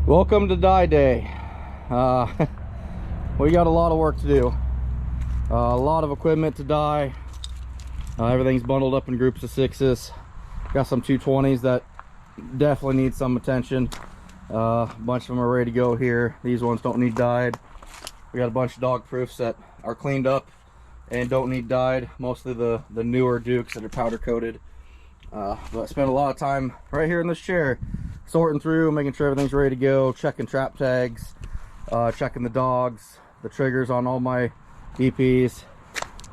Welcome to die day. We got a lot of work to do. A lot of equipment to dye. Everything's bundled up in groups of 6s. Got some 220s that definitely need some attention. A bunch of them are ready to go here. These ones don't need dyed. We got a bunch of dog proofs that are cleaned up and don't need dyed. Mostly the newer Dukes that are powder coated. But I spent a lot of time right here in this chair sorting through, making sure everything's ready to go, checking trap tags, checking the dogs, the triggers on all my DPs,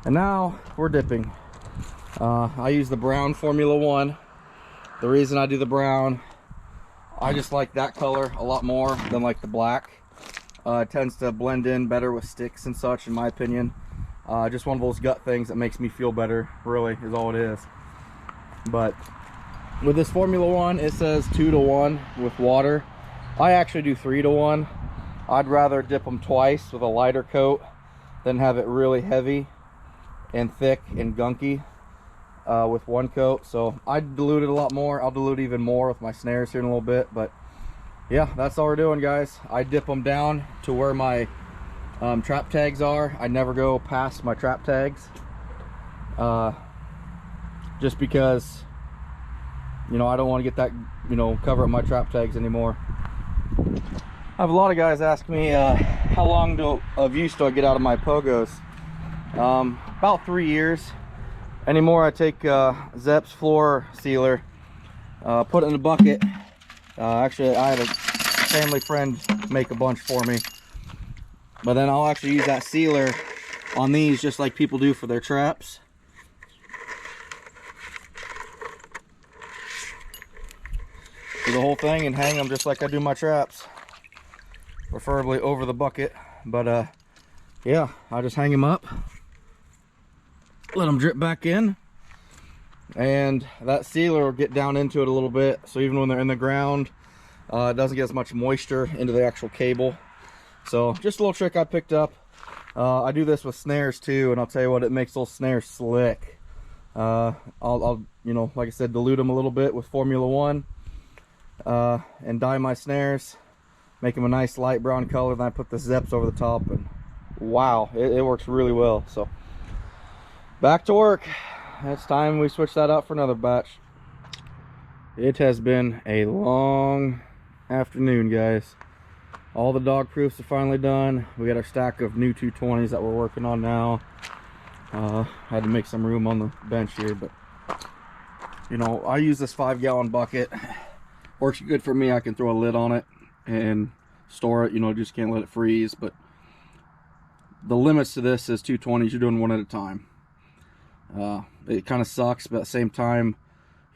and now we're dipping. I use the brown Formula 1. The reason I do the brown, I just like that color a lot more than like the black. It tends to blend in better with sticks and such, in my opinion. Just one of those gut things that makes me feel better, really, is all it is. But with this Formula 1, it says 2-to-1 with water. I actually do 3-to-1. I'd rather dip them twice with a lighter coat than have it really heavy and thick and gunky with one coat. So I dilute it a lot more. I'll dilute even more with my snares here in a little bit. But yeah, that's all we're doing, guys. I dip them down to where my trap tags are. I never go past my trap tags. Just because, you know, I don't want to get that, you know, cover up my trap tags anymore. I have a lot of guys ask me how long of use do I get out of my pogos. About 3 years. Anymore, I take Zep's floor sealer, put it in a bucket. Actually, I had a family friend make a bunch for me, but then I'll actually use that sealer on these just like people do for their traps. Do the whole thing and hang them just like I do my traps, preferably over the bucket. But yeah, I just hang them up, let them drip back in, and that sealer will get down into it a little bit, so even when they're in the ground, it doesn't get as much moisture into the actual cable. So just a little trick I picked up. I do this with snares too, and I'll tell you what, it makes those snares slick. I'll you know, like I said, dilute them a little bit with Formula 1 and dye my snares, make them a nice light brown color. Then I put the Zeps over the top, and wow, it works really well. So back to work. It's time we switch that out for another batch. It has been a long afternoon, guys. All the dog proofs are finally done. We got our stack of new 220s that we're working on now. Had to make some room on the bench here, but you know, I use this 5-gallon bucket. Works good for me. I can throw a lid on it and store it, you know, just can't let it freeze. But the limits to this is 220s. You're doing one at a time. It kind of sucks, but at the same time,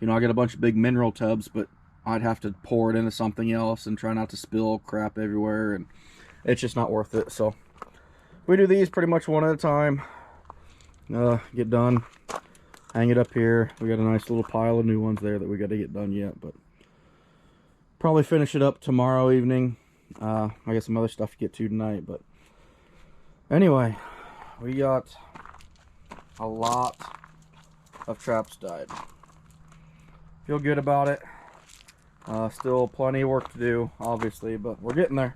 you know, I got a bunch of big mineral tubs, but I'd have to pour it into something else and try not to spill crap everywhere, and it's just not worth it. So we do these pretty much one at a time. Get done, hang it up here. We got a nice little pile of new ones there that we got to get done yet, but probably finish it up tomorrow evening. I got some other stuff to get to tonight, but anyway, we got a lot of traps dyed. Feel good about it. Still plenty of work to do, obviously, but we're getting there.